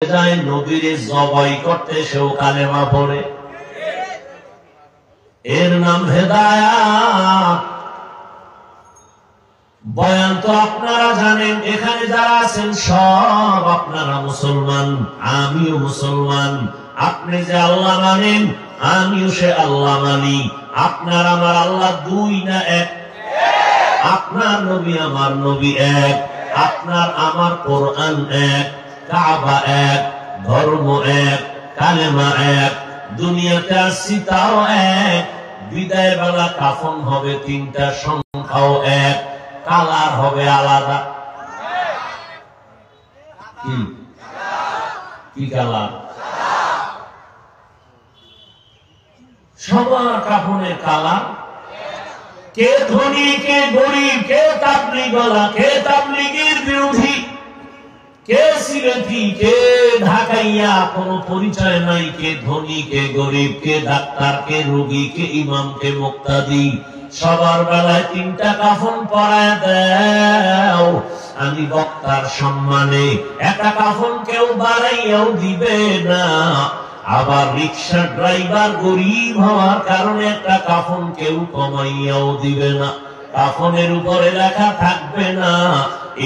যায় নবীরে জবাই করতে সেও কালেমা পড়ে, এর নাম হেদায়াত। বয়ান তো আপনারা জানেন, এখানে যারা আছেন সব আপনারা মুসলমান, আমিও মুসলমান। আপনি যে আল্লাহ মানেন, আমিও সে আল্লাহ মানি। আপনার আমার আল্লাহ দুই না এক? আপনার নবী আমার নবী এক, আপনার আমার কোরআন এক, কাবা এক, ধর্ম এক, কালেমা এক। দুনিয়াতে আসছি তাও এক। বিদায় বেলা কাফন হবে তিনটা, সংখ্যাও এক, কালার হবে আলাদা। কি কালার? সবার কাফনের কালার। কে ধনী, কে গরিব, কে তাবলীগওয়ালা, কে তাবলীগের বিরোধী, কে সিলেটি, কে ঢাকাইয়া, কোন পরিচয় নাই। কে ধনী, কে গরিব, কে ডাক্তার, কে রোগী, কে ইমাম, কে মুক্তাদি। সবার বেলায় তিনটা কাফন পরায় দাও। আমি বক্তার সম্মানে একটা কাফন কেউ বাড়াইয়াও দিবে না। আবার রিক্সা ড্রাইভার গরিব হওয়ার কারণে একটা কাফন কেউ কমাইয়াও দিবে না। কাফনের উপরে লেখা থাকবে না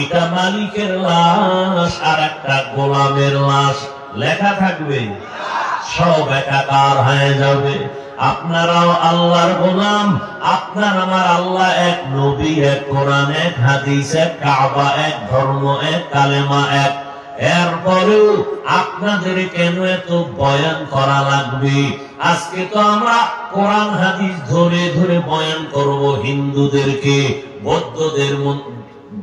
এটা মালিকের লাশ আর একটা গোলামের লাশ, লেখা থাকবে। সব একাকার হয়ে যাবে। আপনারাও আল্লাহর গোলাম, আপনার আমার আল্লাহ এক, নবী এক, কোরআন এক, হাদিস এক, কাবা এক, ধর্ম এক, কালেমা এক। এরপরেও আপনাদের কেন এত বয়ান করা লাগবে? আজকে তো আমরা কোরআন হাদিস ধরে ধরে বয়ান করব হিন্দুদেরকে, বৌদ্ধদের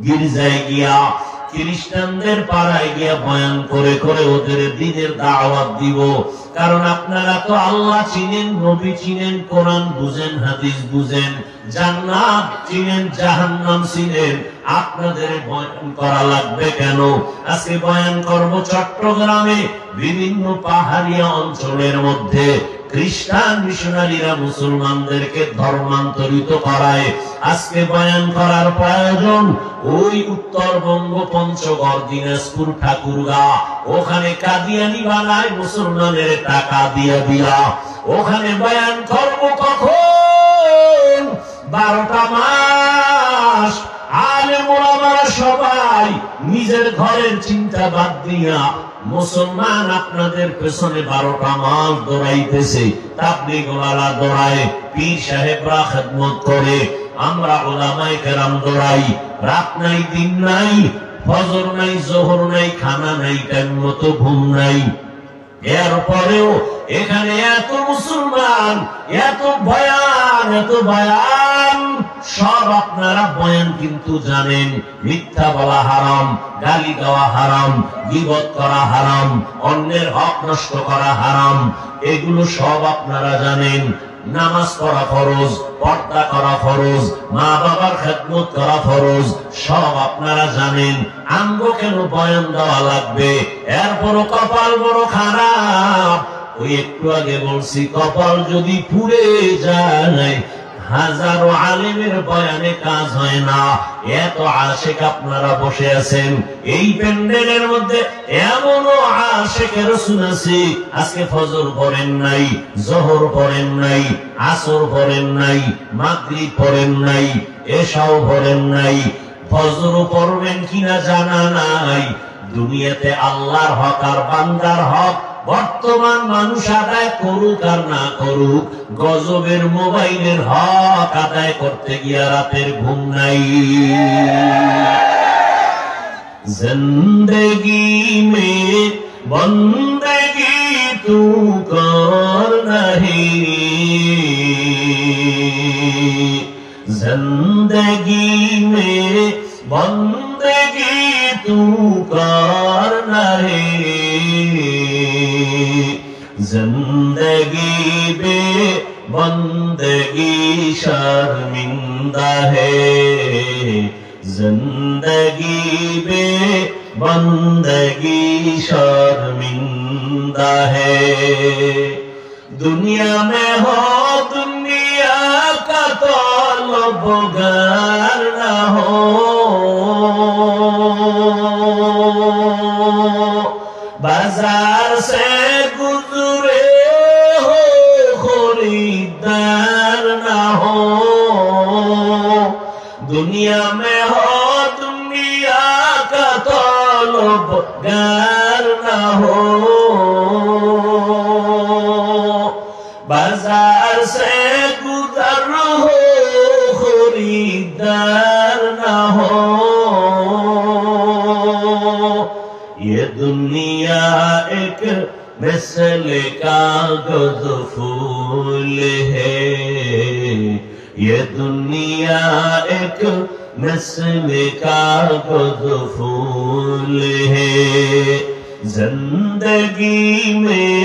গির্জায় গিয়া, খ্রিস্টানদের পাড়ায় গিয়া বয়ান করে করে ওদের দ্বীনের দাওয়াত দিব। কারণ আপনারা তো আল্লাহ চিনেন, নবী চিনেন, কোরআন বুঝেন, হাদিস বুঝেন, জান্নাত চিনেন, জাহান্নাম চিনেন। আপনাদের বয়ান করা লাগবে কেন? আজকে বয়ান করব চট্টগ্রামে বিভিন্ন পাহাড়িয়া অঞ্চলের মধ্যে খ্রিস্টান মিশনারিরা মুসলমানদেরকে ধর্মান্তরিত করায়। আজকে বয়ান করার প্রয়োজন ওই উত্তরবঙ্গ, পঞ্চগড়, দিনাজপুর, ঠাকুরগাঁ, ওখানে কাদিয়ানি বানায় মুসলমানের টাকা দিয়া দিয়া। ওখানে বয়ান করব কখন? 12টা মাস আলেম ওলামারা সবাই নিজের ঘরের চিন্তা বাদ দিয়া মুসলমান আপনাদের পেছনে 12টা মাস দৌড়াইতেছে। তাবলীগওয়ালা দৌড়ায়, পীর সাহেবরা খেদমত করে, আমরা উলামায়ে কেরাম দৌড়াই। রাত নাই, দিন নাই, ফজর নাই, জোহর নাই, খানা নাই, টাইম মতো ঘুম নাই। এরপরেও এখানে এত মুসলমান, এত বয়ান, এত বয়ান। সব আপনারা বয়ান কিন্তু জানেন মিথ্যা বলা হারাম, গালি দেওয়া হারাম, গীবত করা হারাম, অন্যের হক নষ্ট করা হারাম। এগুলো সব আপনারা জানেন। নামাজ পড়া ফরজ, পর্দা করা ফরজ, মা বাবার খেদমত করা ফরজ, সব আপনারা জানেন। আঙ্গ কেন বয়ান দেওয়া লাগবে? এরপরও কপাল বড় খারাপ। ওই একটু আগে বলছি, কপাল যদি পুড়ে যায়, হাজারো আলেমের বয়ানে কাজ হয় না। এত আশেক আপনারা বসে আছেন এই প্যান্ডেলের মধ্যে, এমনও আশেকের রাসূল আছে আজকে ফজর পড়েন নাই, জোহর পড়েন নাই, আসর পড়েন নাই, মাগরিব পড়েন নাই, এশাও পড়েন নাই, ফজর পড়বেন কিনা জানা নাই। দুনিয়াতে আল্লাহর হক আর বান্দার হক বর্তমান মানুষ আদায় করুক আর না করুক, গজবের মোবাইলের হক আদায় করতে গিয়া রাতের ঘুম নাই। জিন্দেগি মে বন্দেগি তু কর নাহি, জিন্দেগি মে বন্দেগি তু কর নাহি, जिंदगी बे बंदगी शर्मिंदा है, जिंदगी बे बंदगी शर्मिंदा है। दुनिया में हो दुनिया का तलबगार न हो, बाजार से गुजरे हो खरीदार ना हो, दुनिया में हो दुनिया का तलबगार ना हो। बाजार से गुजर हो खरीदार ना हो, ये दुनिया एक मिसल कागज फूल है, ये दुनिया एक मिसल कागज फूल है। जिंदगी में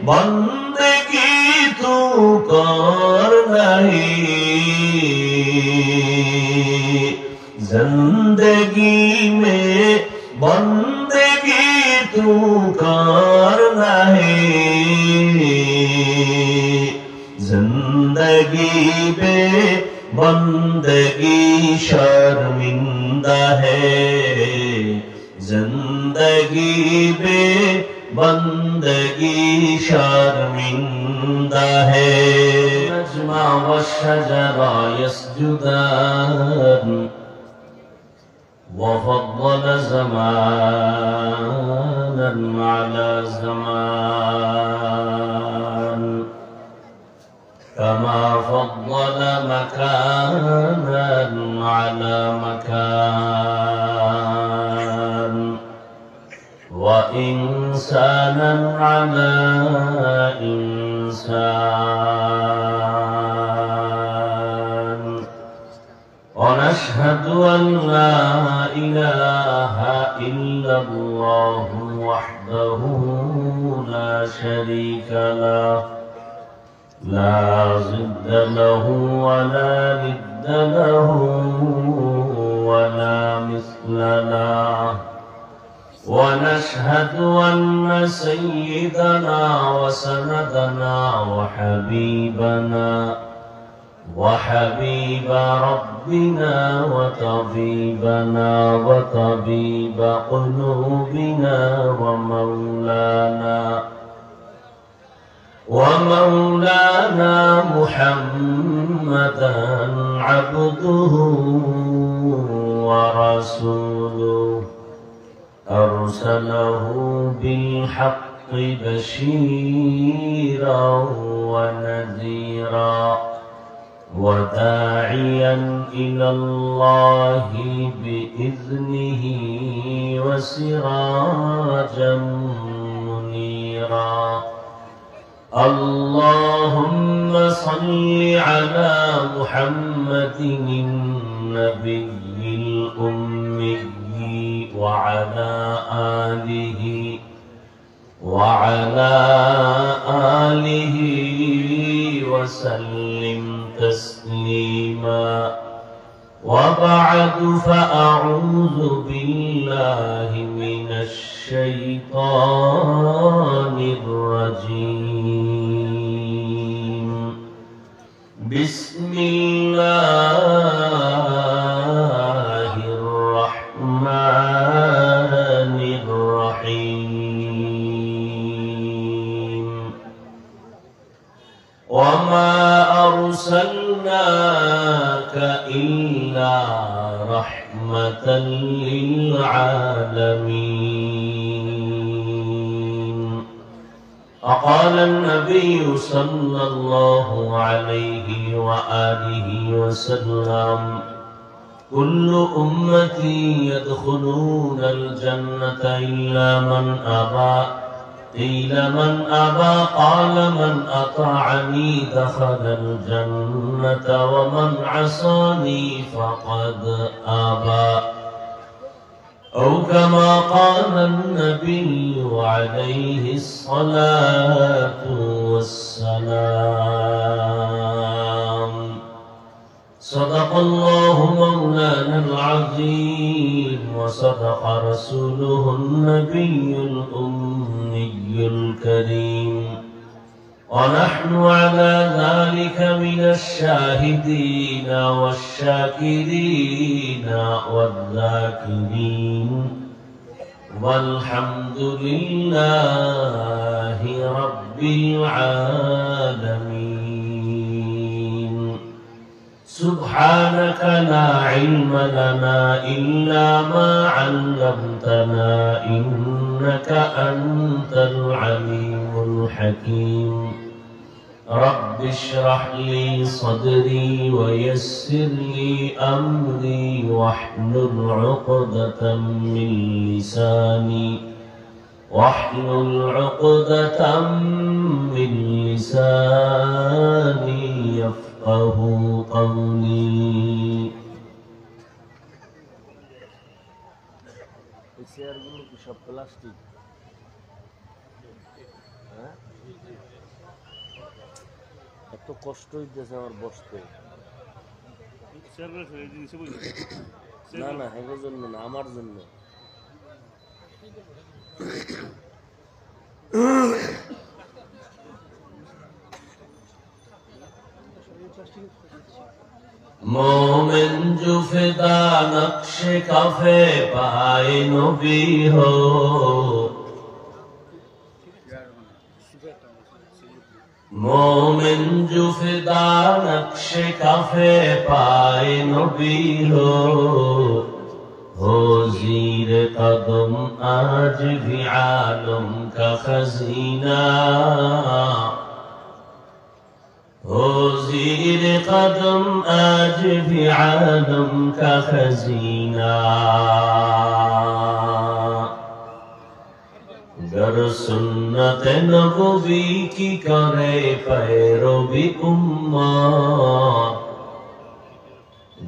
बंदगी तू कर नहीं, जिंदगी में बंदगी तू कर नहीं, जिंदगी बे बंदगी शर्मिंदा है, जिंदगी बे बंदगी शर्मिंदा है। नजमा व शजरा यसजुदान वफ़द्दल ज़मानन अला ज़मान, कमा फ़द्दल मकानन अला मकान, व इंसानन अला इंसान। ونشهد أن لا إله إلا الله وحده لا شريك له، لا ضد له ولا ند له ولا مثل له. ونشهد أن سيدنا وسندنا وحبيبنا وحبيب ربنا وطبيبنا وطبيب قلوبنا ومولانا محمدا عبده ورسوله، أرسله بالحق بشيرا ونذيرا وداعيا إلى الله بإذنه وسراجا منيرا. اللهم صل على محمد النبي الأمي وعلى آله وسلم تسليما. وبعد، فأعوذ بالله من الشيطان الرجيم. بسم الله الرحمن الرحيم. وما أرسلناك إلا رحمة للعالمين. وقال النبي صلى الله عليه وآله وسلم: كل أمتي يدخلون الجنة إلا من أبى. قيل: من أبى؟ قال: من أطاعني دخل الجنة ومن عصاني فقد أبى. أو كما قال النبي عليه الصلاة والسلام. صدق الله مولانا العظيم، وصدق رسوله النبي الأمي الكريم، ونحن على ذلك من الشاهدين والشاكرين والذاكرين والحمد لله رب العالمين. سبحانك لا علم لنا إلا ما علمتنا إنك أنت العليم الحكيم. رب اشرح لي صدري ويسر لي أمري واحلل عقدة من لساني يفقه قولي. চেয়ারগুলো কি সব প্লাস্টিক? এত কষ্ট হইতেছে আমার বসতে। না না, হেগোর জন্য না, আমার জন্য। मोमिन जो फिदा नक्शे कफे पाए नबी हो, मोमिन जो फिदा नक्शे कफे पाए नबी हो जीर कदम आज भी आलम का खजीना, हो ज़ीर कदम आज भी आलम का खजीना। गर सुन्नत नबवी की करे पैरवी उम्मत,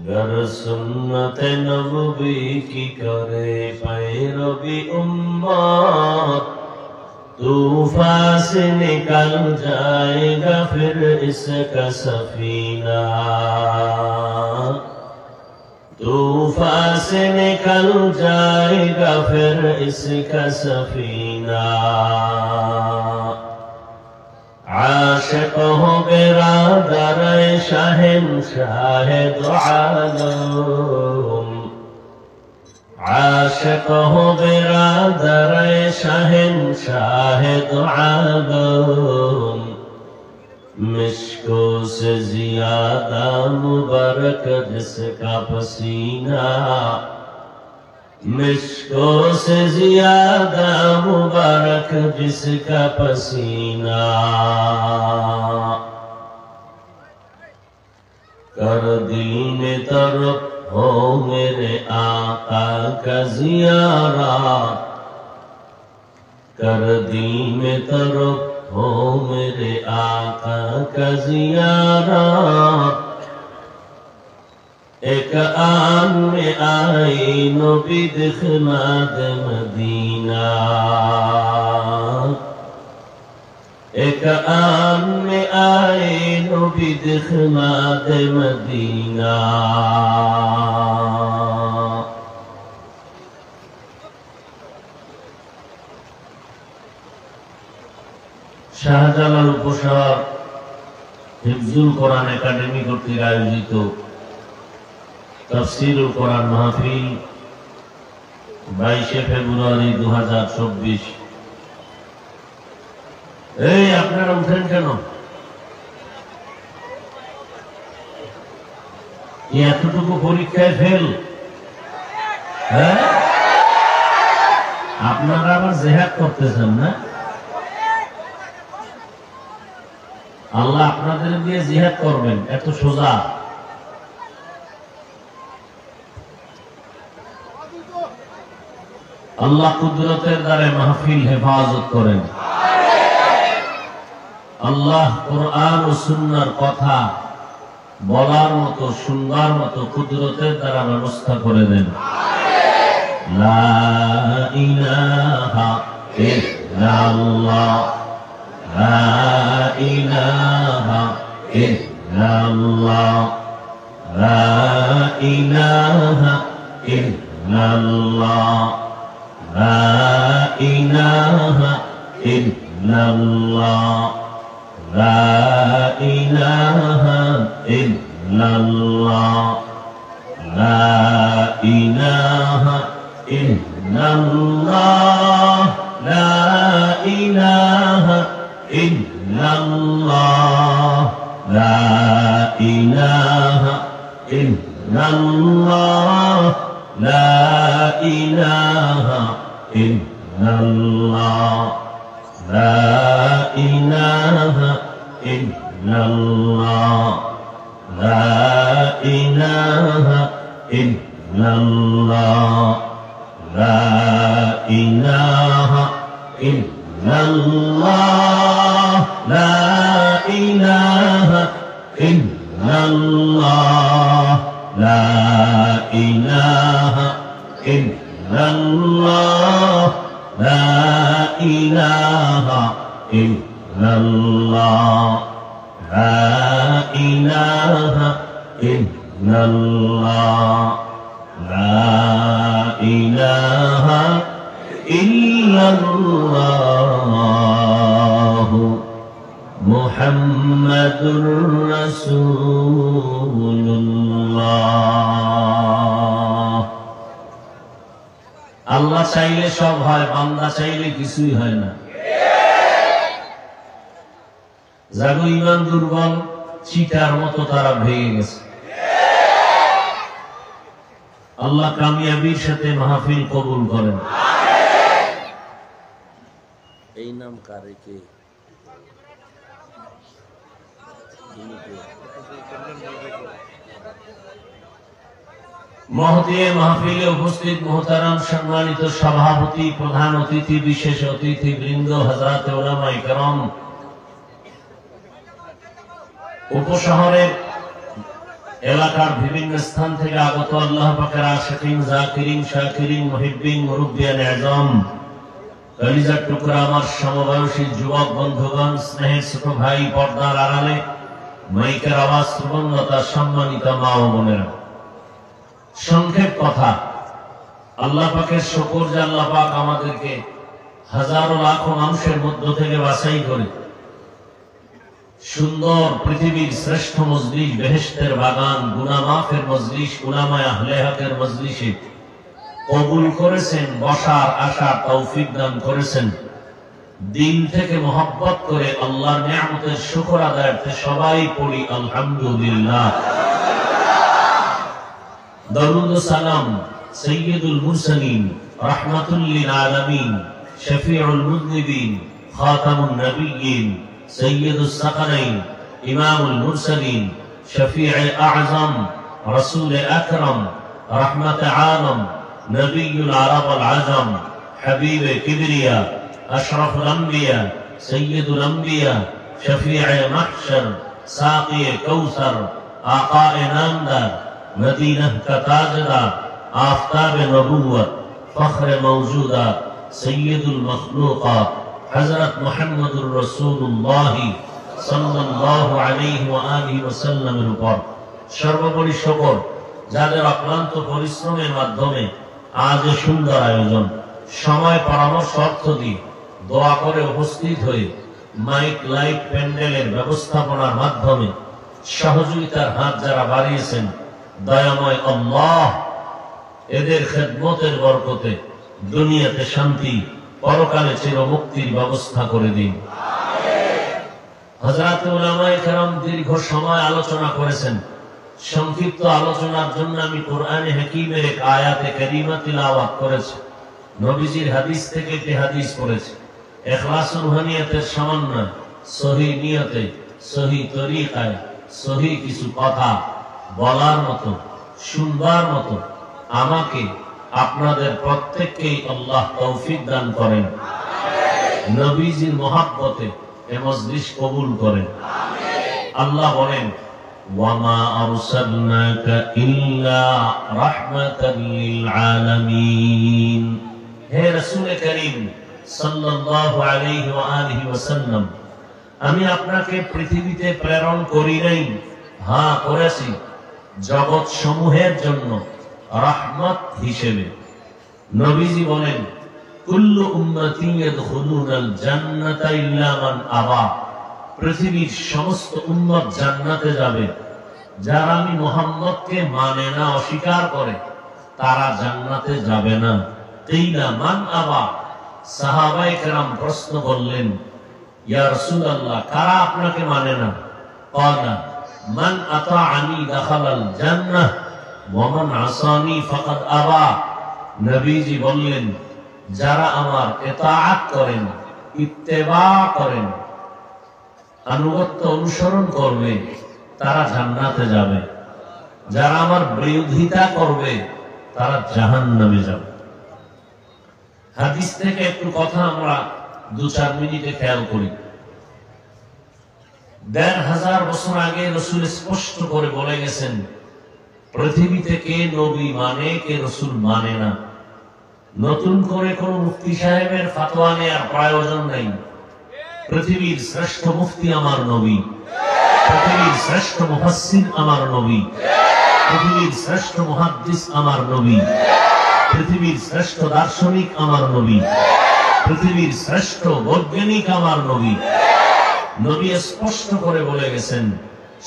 गर सुन्नत नबवी की करे पैरवी उम्मत, तूफान से निकल जाएगा फिर इसका सफीना, तूफान से निकल जाएगा फिर इसका सफीना। आशिक हो बिरादर शहंशाह दो आलम, आशिक हो बिरादर शहंशाह दो आलम, मिश्को से ज्यादा मुबारक जिसका पसीना, मिश्को से ज्यादा मुबारक जिसका पसीना। कर दीन तरफ हो मेरे आका का ज़ियारत, कर दीन तरफ हो मेरे आका का ज़ियारत। एक आन में आई नबी दिखलाद मदीना, एक आन में आए नबी दिखलाद मदीना। শাহজালাল উপশহর হিফজুল কোরআন একাডেমি কর্তৃক আয়োজিত তাফসীরুল কোরআন মাহফিল 22 ফেব্রুয়ারি 2024। এই আপনারা উঠেন কেন? এতটুকু পরীক্ষায় ফেল? হ্যাঁ, আপনারা আবার জিহাদ করতেছেন না? আল্লাহ আপনাদের দিয়ে জিহাদ করবেন, এত সোজা? আল্লাহ কুদরতের দ্বারা মাহফিল হেফাজত করেন। আল্লাহ কোরআন ও সুন্নাহর কথা বলার মতো শুনবার মতো কুদরতের দ্বারা ব্যবস্থা করে দেন। লা ইলাহা ইল্লাল্লাহ, লা ইলাহা ইল্লাল্লাহ, লা ইলাহা ইল্লাল্লাহ, লা ইলাহা ইল্লাল্লাহ, লা ইলাহা ইল্লাল্লাহ, লা ইলাহা ইল্লাল্লাহ। ইল্লাল্লাহ লা ইলাহা ইল্লাল্লাহ লা ইলাহা ইল্লাল্লাহ লা ইলাহা ইল্লাল্লাহ লা ইলাহা ইল্লাল্লাহ লা ইলাহা ইল্লাল্লাহ লা ইলাহা ইল্লাল্লাহ লা ইলাহা ইল্লাল্লাহ লা ইলাহা ইল্লাল্লাহ লা ইলাহা ইল্লাল্লাহ লা ইলাহা ইল্লাল্লাহ লা ইলাহা ইল্লাল্লাহ মুহাম্মাদুর রাসূলুল্লাহ। আল্লাহ চাইলে সব হয়, বান্দা চাইলে কিছুই হয় না। যাগো ঈমান দুর্বল, চিটার মতো তারা ভেঙে গেছে। আল্লাহ কামিয়াবির সাথে মাহফিল কবুল করেন। এই নাম কারে কে? মহতিয়ে মাহফিলে উপস্থিত মোহতারাম সম্মানিত সভাপতি, প্রধান অতিথি, বিশেষ অতিথি বৃন্দ, হযরত উলামায়ে কেরাম, উপশহরের এলাকার বিভিন্ন স্থান থেকে আগত আল্লাহ পাকের আশিকিন, জাকিরিন, শাকিরিন, মুহিব্বিন, মুরব্বিয়ান আযম, কলিজার টুকরা আমার সমবয়সী যুবক বন্ধুগণ, স্নেহের ছোট ভাই, পর্দার আড়ালে মাইকের আওয়াজ শ্রবণতা সম্মানিত মা ও বোনেরা, সংক্ষেপ কথা, আল্লাহ পাকের শুকর যে আল্লাহ পাক আমাদেরকে হাজারো লাখো মানুষের মধ্য থেকে বাছাই করে সুন্দর পৃথিবীর শ্রেষ্ঠ মজলিস, বেহেশতের বাগান, গুনাহ মাফের মজলিস, উলামায়ে আহলে হকের মজলিসে কবুল করেছেন, বসার আশা তৌফিক দান করেছেন। দিল থেকে মহব্বত করে আল্লাহর নিয়ামতের শুকর আদায়ার্থে সবাই পড়ি আলহামদুলিল্লাহ। দরুদ ও সালাম সাইয়্যিদুল মুরসালিন, রাহমাতুল লিল আলামিন, শফিউল মুযনিবিন, খাতামুন নবিয়্যিন, সাইয়্যিদুস সাকালাইন, ইমামুল মুরসালিন, শফিউল আযম, রাসূল আকরাম, রাহমাত আলম, নবিয়ুল আরব ওয়াল আজম, হাবিবে কিবরিয়া, আশরাফুল আম্বিয়া, সাইয়্যিদুল আম্বিয়া, শফিউল মাহশর, সাকিয়ে কাউসার, আকায়ে নামদার, मदीना का ताजदार, आफताब नबुव्वत, फख्र मौजूदात, सय्यदुल मखलूकात, हजरत मुहम्मदुर रसूलुल्लाह सल्लल्लाहु अलैहि व आलिहि वसल्लमेর উপর সর্বোপরি শুকর, যাদের অক্লান্ত পরিশ্রমের মাধ্যমে আজ সুন্দর আয়োজন, সময় পরামর্শ অর্থ দিয়ে দোয়া করে উপস্থিত হয়ে মাইক, লাইট, প্যান্ডেলের ব্যবস্থাপনার মাধ্যমে সহযোগিতার হাত যারা বাড়িয়েছেন, দয়াময় আল্লাহ এদের খেদমতের বরকতে দুনিয়াতে শান্তি, পরকালে চির মুক্তির ব্যবস্থা করে দিন। হযরত উলামায়ে কেরাম দীর্ঘ সময় আলোচনা করেছেন। সংক্ষিপ্ত আলোচনার জন্য আমি কোরআনে হাকীমের এক আয়াতে কারিমা তিলাওয়াত করেছি, নবীজির হাদিস থেকে একটি হাদিস পড়েছি। ইখলাসুর রুহানিয়াতের সমন্বয়, সহি নিয়তে, সহি তরিকায়, সহি কিছু কথা বলার মতো, শুনবার মতো আমাকে আপনাদের প্রত্যেককেই আল্লাহ তৌফিক দান করেন। নবীজির মহব্বতে এ মজলিস কবুল করেন। আল্লাহ বলেন, ওয়ামা আরসালনাকা ইল্লা রাহমাতাল লিল আলামিন। হে রাসূল করিম সাল্লাল্লাহু আলাইহি ওয়া আলিহি ওয়াসাল্লাম, আমি আপনাকে পৃথিবীতে প্রেরণ করি নাই, হ্যাঁ করেছি জগৎ সমূহের জন্য রাহমত হিসেবে। নবীজি বলেন, কুল্লু উম্মতি ইয়াদখুলুনাল জান্নাতা ইল্লা মান আবা। পৃথিবীর সমস্ত উম্মত জান্নাতে যাবে, যারা আমি মুহাম্মদকে মানে না, অস্বীকার করে, তারা জান্নাতে যাবে না। কিলা মান আবা, সাহাবায়ে কেরাম প্রশ্ন করলেন, ইয়া রাসূলুল্লাহ, কারা আপনাকে মানে না? ক্বালা মান আতাআনি দাখালাল জান্নাহ ওয়া মান আসানি ফাকাদ আবা। নবীজি বললেন, যারা আমার ইতাআত করেন, ইত্তেবা করেন, আনুগত্য অনুসরণ করবে, তারা জান্নাতে যাবে। যারা আমার বিরোধিতা করবে, তারা জাহান্নামে যাবে। হাদিস থেকে একটু কথা আমরা 2-4 মিনিটে খেয়াল করি। 1500 বছর আগে রাসূল স্পষ্ট করে বলে গেছেন, পৃথিবীতে কে নবী মানে, কে রাসূল মানে না। নতুন করে কোন মুফতি সাহেবের ফতোয়া নেওয়ার প্রয়োজন নেই। পৃথিবীর শ্রেষ্ঠ মুফতি আমার নবী, পৃথিবীর শ্রেষ্ঠ মুফাসসির আমার নবী, পৃথিবীর শ্রেষ্ঠ মুহাদ্দিস আমার নবী, পৃথিবীর শ্রেষ্ঠ দার্শনিক আমার নবী, পৃথিবীর শ্রেষ্ঠ বৈজ্ঞানিক আমার নবী। নবী স্পষ্ট করে বলে গেছেন,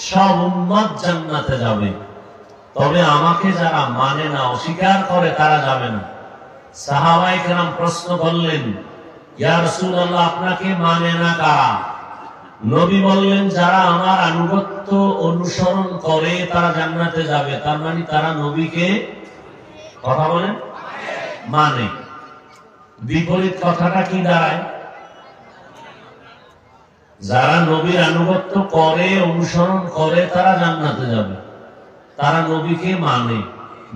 সব উম্মত জান্নাতে যাবে, তবে আমাকে যারা মানে না, অস্বীকার করে, তারা যাবে না। সাহাবায়ে কেরাম প্রশ্ন করলেন, ইয়া রাসূলুল্লাহ, আপনাকে মানে না কারা? নবী বললেন, যারা আমার আনুগত্য অনুসরণ করে তারা জান্নাতে যাবে। তার মানে তারা নবীকে, কথা বলেন, মানে। বিপরীত কথাটা কি দাঁড়ায়? যারা নবীর আনুগত্য করে, অনুসরণ করে, তারা জান্নাতে যাবে, তারা নবীকে মানে।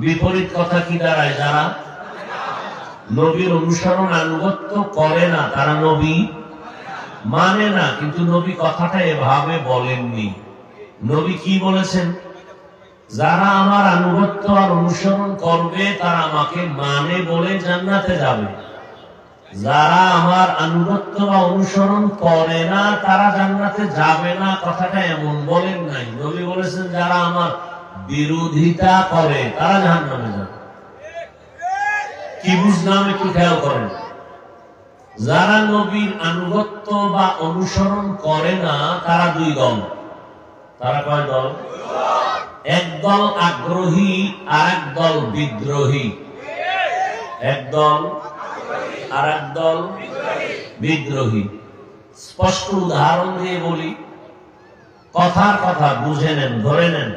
বিপরীত কথা কি দাঁড়ায়? যারা নবীর অনুসরণ আনুগত্য করে না, তারা নবী মানে না। কিন্তু নবী কথাটা এভাবে বলেননি। নবী কি বলেছেন? যারা আমার আনুগত্য আর অনুসরণ করবে, তারা আমাকে মানে বলে জান্নাতে যাবে। যারা আমার আনুগত্য বা অনুসরণ করে না, তারা জান্নাতে যাবে না, কথাটা এমন বলেন নাই। নবী বলেছেন, যারা আমার বিরোধিতা করে, তারা জাহান্নামে যাবে। কি বুঝলাম একটু খেয়াল করেন। যারা নবীর আনুগত্য বা অনুসরণ করে না, তারা দুই দল। তারা কয় দল? এক দল আগ্রহী আর এক দল বিদ্রোহী। এক দল আর এক দল বিদ্রোহী। স্পষ্ট উদাহরণ দিয়ে বলি, কথার কথা বুঝে নেন, ধরে নেন।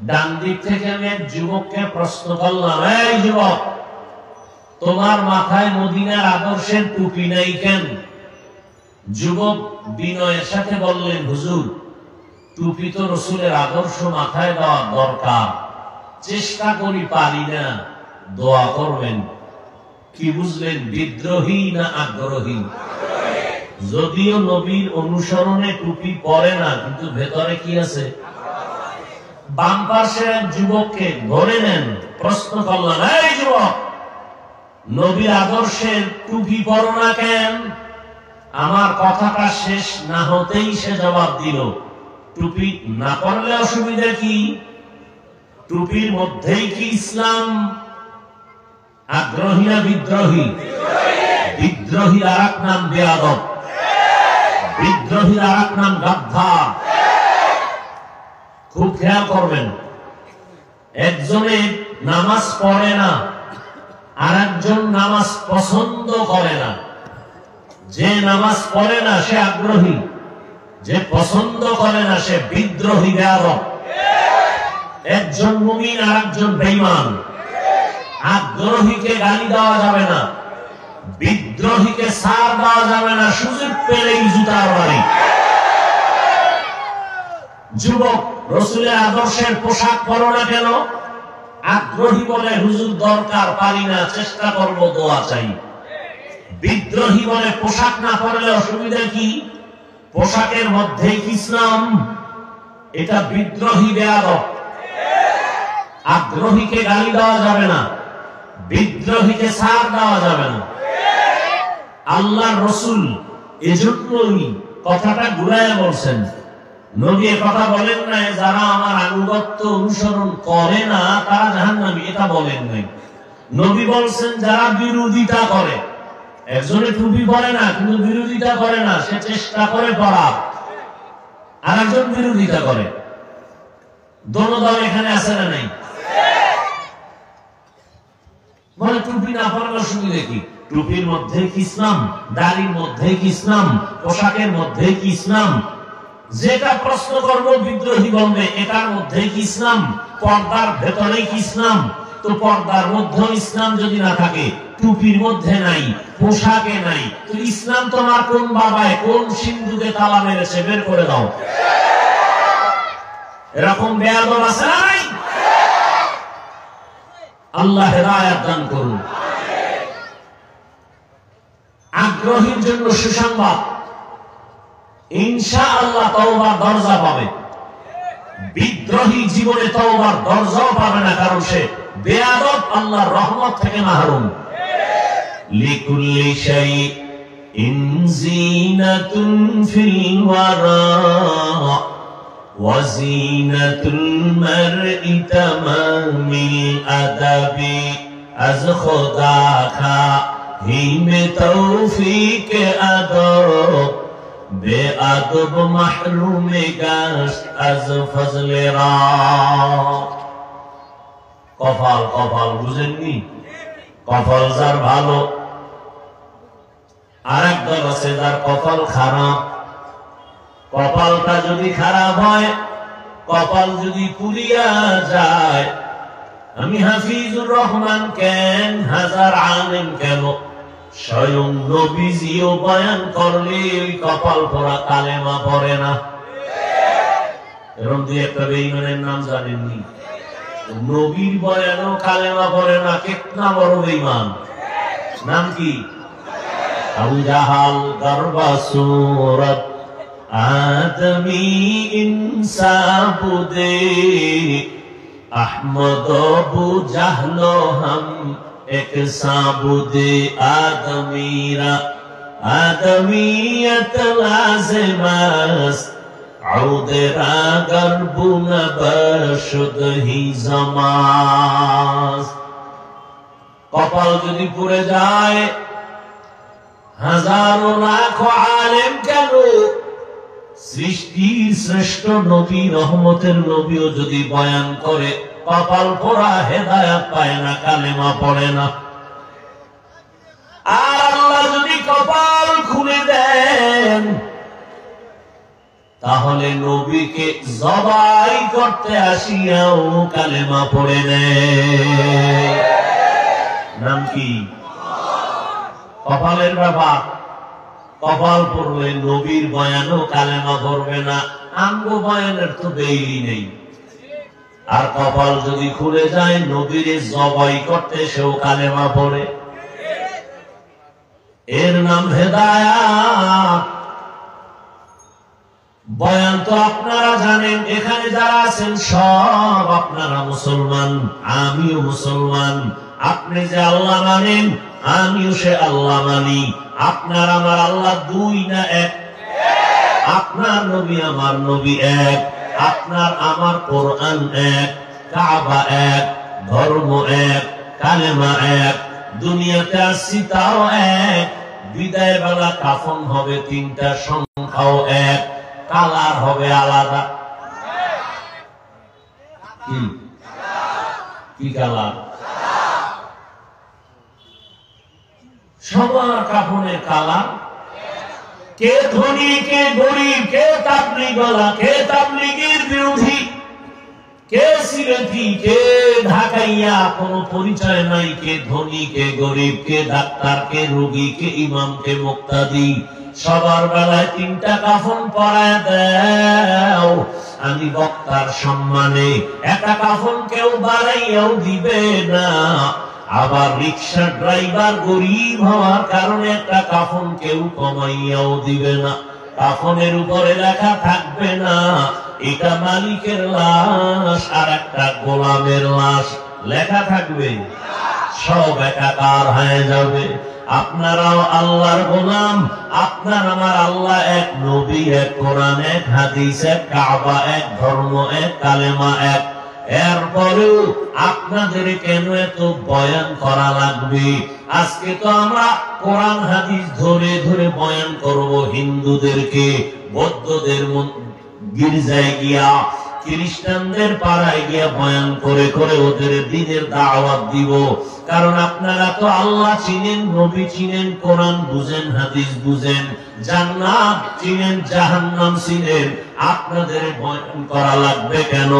ডান দিক থেকে আমি এক যুবককে প্রশ্ন করলাম, এই যুবক, তোমার মাথায় মদিনার আদর্শের টুপি নাই কেন? যুবক বিনয়ের সাথে বললেন, হুজুর, টুপি তো রাসূলের আদর্শ, মাথায় দেওয়া দরকার, চেষ্টা করি, পারি না, দোয়া করবেন। কি বুঝলেন? বিদ্রোহী না আগ্রহী? যদিও নবীর অনুসরণে টুপি পরে না, কিন্তু ভেতরে কি আছে? বাম পাশের এক যুবককে ধরে নেন, প্রশ্ন করলাম, এই যুবক, নবীর আদর্শের টুপি পরো না কেন? আমার কথাটা শেষ না হতেই সে জবাব দিল, টুপি না পরলে অসুবিধা কি? টুপির মধ্যেই কি ইসলাম? আগ্রহী না বিদ্রোহী? বিদ্রোহী আর এক নাম বেয়াদব, বিদ্রোহী আর এক নাম গাদ্দার। খুব খেয়াল করবেন। একজনে নামাজ পড়ে না, আর একজন নামাজ পছন্দ করে না। যে নামাজ পড়ে না সে আগ্রহী, যে পছন্দ করে না সে বিদ্রোহী, বেয়াদব। একজন মুমিন আর একজন বেঈমান। আগ্রহীকে গালি দেওয়া যাবে না, বিদ্রোহীকে ছাড় দেওয়া যাবে না, সুযোগ পেলেই জুতার বাড়ি। যুবক, রাসূলের আদর্শের পোশাক পরো না কেন? আগ্রহী বলে, হুজুর দরকার, পারি না, চেষ্টা করব, দোয়া চাই। বিদ্রোহী বলে, পোশাক না পরলে অসুবিধা কি? পোশাকের মধ্যে কি ইসলাম? এটা বিদ্রোহী, বেয়াদব। আগ্রহীকে গালি দেওয়া যাবে না, বিদ্রোহীকে ছাড় দেওয়া যাবে না। আল্লাহর রাসূল এজন্যই কথাটা ঘুরায় বলছেন। নবী কথা বলেন নাই যারা আমার আনুগত্য অনুসরণ করে না তারা জাহান্নামী, এটা বলেন নাই। নবী বলছেন যারা বিরোধিতা করে। একজনে টুপি পরে না কিন্তু বিরোধিতা করে না, সে চেষ্টা করে পড়া, আর একজন বিরোধিতা করে। দোনো দল এখানে আছে না নাই? বলে টুপি না পরার অসুবিধা কি? টুপির মধ্যে কি ইসলাম? দাড়ির মধ্যে কি ইসলাম? পোশাকের মধ্যে কি ইসলাম? যেটা প্রশ্ন করব বিদ্রোহী বলবে এটার মধ্যে কি ইসলাম? পর্দার ভেতরে কি ইসলাম? তো পর্দার মধ্যে ইসলাম যদি না থাকে, টুপির মধ্যে নাই, পোশাকে নাই, তো ইসলাম তোমার কোন বাবায় কোন সিন্ধুকে তালা মেরেছে? বের করে দাও। এরকম বেয়াদব আছে না নাই? আল্লাহ হেদায়েত দান করুন। আগ্রহীর জন্য সুসংবাদ, ইনশাআল্লাহ তওবার দরজা পাবে। বিদ্রোহী জীবনে তওবার দরজাও পাবে না, কারণ সে বেয়াদব, আল্লাহর রহমত থেকে মাহরুম। লিকুল্লি শাইইন যিনাতুন ফিল ওয়ারা ওয়া যিনাতুল মারই তামামিল আদাবি আজ খোদা খা হিমে তৌফিক আদব বেআদব মাহরুমে গাশ আজ ফজলে রা। কপাল কপাল বুঝেননি? কপাল যার ভালো, আরেক দল আছে যার কপাল খারাপ। কপালটা যদি খারাপ হয়, কপাল যদি পুড়িয়া যায়, আমি হাফিজুর রহমান কেন, হাজার আলেম কেন, স্বয়ং নবীজিও বয়ান করলে ওই কপাল পড়া কালেমা পড়ে না। এরকম দুই একটা বেঈমানের নাম জানেননি? নবীর বয়ানও কালেমা পড়ে না, কিতনা বড় বেঈমান। নাম কি? আবু জাহাল গর্বা সূরত আদমি ইনসাবুদে আহমদ আবু জাহলো হাম এক সাবুদে আদমিরা আদমিয়ত লাজিমাস আউদেরা গরবুন বশুদ হি জামাস। কপাল যদি পুড়ে যায়, হাজারো লাখো আলেম কেন, সৃষ্টির শ্রেষ্ঠ নবী, রহমতের নবীও যদি বয়ান করে, কপাল পোড়া হেদায়েত পায় না, কালেমা পড়ে না। আর আল্লাহ যদি কপাল খুলে দেন, তাহলে নবীকে জবাই করতে আসিয়াও কালেমা পড়ে নেয়। নাম কি? কপালের ব্যাপার। কপাল পড়লে নবীর বয়ানও কালেমা পড়বে না, আঙ্গ বয়ানের তো দেইলি নেই। আর কপাল যদি খুলে যায়, নবীর জবাই করতে সেও কালেমা পড়ে। এর নাম হেদায়াত। বয়ান তো আপনারা জানেন, এখানে যারা আছেন সব আপনারা মুসলমান, আমিও মুসলমান। আপনি যে আল্লাহ মানেন, আমিও সে আল্লাহ মানি। আপনার আমার আল্লাহ দুই না এক? আপনার নবী আমার নবী এক, আপনার আমার কোরআন এক, কাবা এক, ধর্ম এক, কালেমা এক। দুনিয়াতে আসছি তাও এক। বিদায় বেলা কাফন হবে তিনটা, সংখ্যাও এক, কালার হবে আলাদা। কি কালার? সবার কাফনের কালার। কে ধনী, কে গরিব, কে তাবলীগওয়ালা, কে তাবলীগের বিরোধী, কে সিলেটি, কে ঢাকাইয়া, কোনো পরিচয় নাই। কে ধনী, কে গরিব, কে ডাক্তার, কে রোগী, কে ইমাম, কে মুক্তাদি, সবার বেলায় তিনটা কাফন পরায় দাও। আমি বক্তার সম্মানে একটা কাফন কেউ বাড়াইয়াও দিবে না। আবার রিক্সা ড্রাইভার গরিব হওয়ার কারণে একটা কাফন কেউ কমাইয়াও দিবে না। কাফনের উপরে লেখা থাকবে না এটা মালিকের লাশ আর একটা গোলামের লাশ, লেখা থাকবে? সব একাকার হয়ে যাবে। আপনারাও আল্লাহর গোলাম, আপনার আমার আল্লাহ এক, নবী এক, কোরআন এক, হাদিস এক, কাবা এক, ধর্ম এক, কালেমা এক। এরপরেও আপনাদের কেন এত বয়ান করা লাগবে? আজকে তো আমরা কোরআন হাদিস ধরে ধরে বয়ান করব হিন্দুদেরকে, বৌদ্ধদের গির্জায় গিয়া, খ্রিস্টানদের পাড়ায় গিয়ে বয়ান করে করে ওদের দ্বীনের দাওয়াত দিব। কারণ আপনারা তো আল্লাহ চিনেন, নবী চিনেন, কোরআন বুঝেন, হাদিস বুঝেন, জান্নাত চিনেন, জাহান্নাম চিনেন, আপনাদের বয়ান করা লাগবে কেন?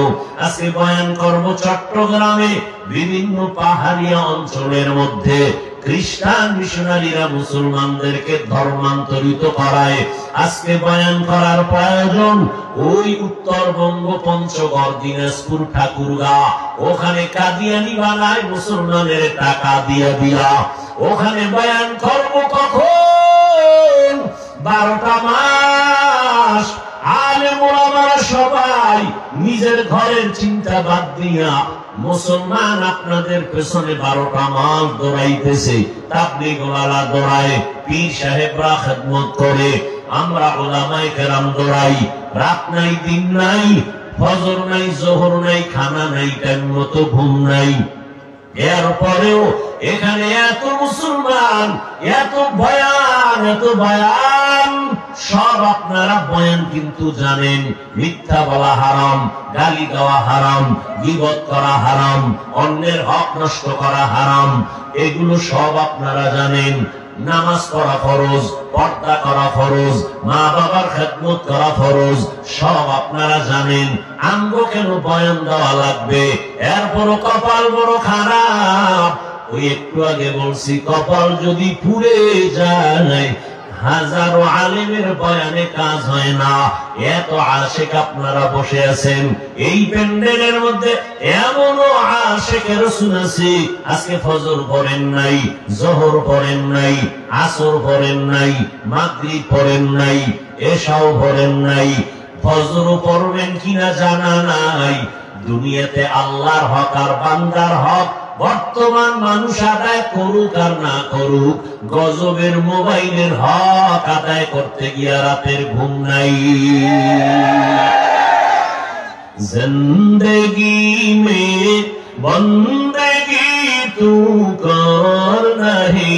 আজকে বয়ান করব চট্টগ্রামে বিভিন্ন পাহাড়িয়া অঞ্চলের মধ্যে খ্রিস্টান মিশনারিরা মুসলমানদেরকে ধর্মান্তরিত করায়। আজকে বয়ান করার প্রয়োজন ওই উত্তরবঙ্গ, পঞ্চগড়, দিনাজপুর, ঠাকুরগাঁ, ওখানে কাদিয়ানি বানায় মুসলমানের টাকা দিয়া দিয়া। ওখানে বয়ান করব কখন? 12টা মাস আলেম ওলামারা সবাই নিজের ঘরের চিন্তা বাদ দিয়া মুসলমান আপনাদের পেছনে 12টা মাস দৌড়াইতেছে। তাবলীগ ওয়ালা দৌড়ায়, পীর সাহেবরা খেদমত করে, আমরা ওলামায়ে কেরাম দৌড়াই। রাত নাই, দিন নাই, ফজর নাই, জোহর নাই, খানা নাই, টাইম মতো ঘুম নাই। এরপরেও এখানে এত মুসলমান, এত বয়ান, এত বয়ান, সব আপনারা বয়ান কিন্তু জানেন মিথ্যা বলা হারাম, গালি দেওয়া হারাম, গীবত করা হারাম, অন্যের হক নষ্ট করা হারাম, এগুলো সব আপনারা জানেন। নামাজ পড়া ফরজ, পর্দা করা ফরজ, মা বাবার খেদমত করা ফরজ, সব আপনারা জানেন। আমগো কেন বয়ান দেওয়া লাগবে? এরপরও কপাল বড় খারাপ। ওই একটু আগে বলছি, কপাল যদি পুড়ে যায়, হাজারো আলেমের বয়ানে কাজ হয় না। এত আশেক আপনারা বসে আছেন এই প্যান্ডেলের মধ্যে, এমনও আশেক রাসূল আছে আজকে ফজর পড়েন নাই, জোহর পড়েন নাই, আসর পড়েন নাই, মাগরিব পড়েন নাই, এশাও পড়েন নাই, ফজর পড়বেন কিনা জানা নাই। দুনিয়াতে আল্লাহর হক আর বান্দার হক বর্তমান মানুষ আদায় করুক আর না করুক, গজবের মোবাইলের হক আদায় করতে গিয়া রাতের ঘুম নাই। জিন্দেগি মে বন্দেগি তু কর নাহি,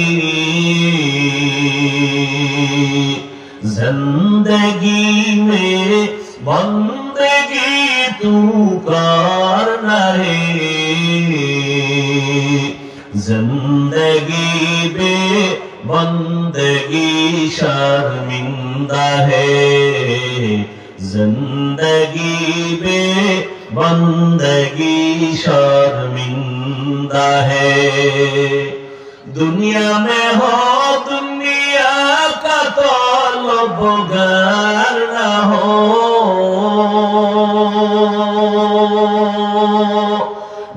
জিন্দেগি মে বন্দেগি তু কর নাহি, जिंदगी बे बंदगी शर्मिंदा है, जिंदगी बे बंदगी शर्मिंदा है। दुनिया में हो दुनिया का तलबगार न हो,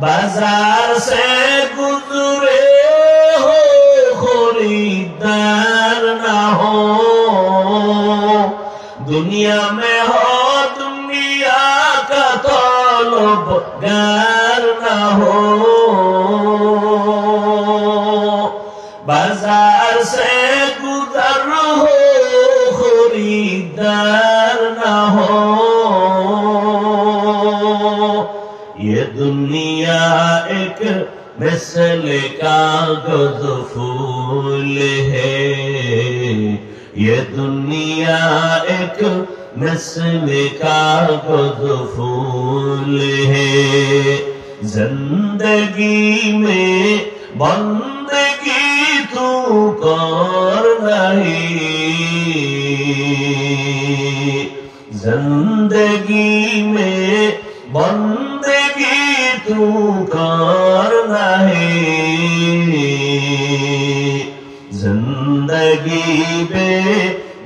बाजार से गुजरे हो खरीदार ना हो, दुनिया में हो दुनिया का तलबगार ना हो, बाजार से गुजर हो खरीदार ना हो। ये दुनिया एक मिसल कागज फूल है, ये दुनिया एक मिसल कागज फूल है, जिंदगी में बंदगी तू कर नहीं, जिंदगी में बंदगी तू कर नहीं, जिंदगी बे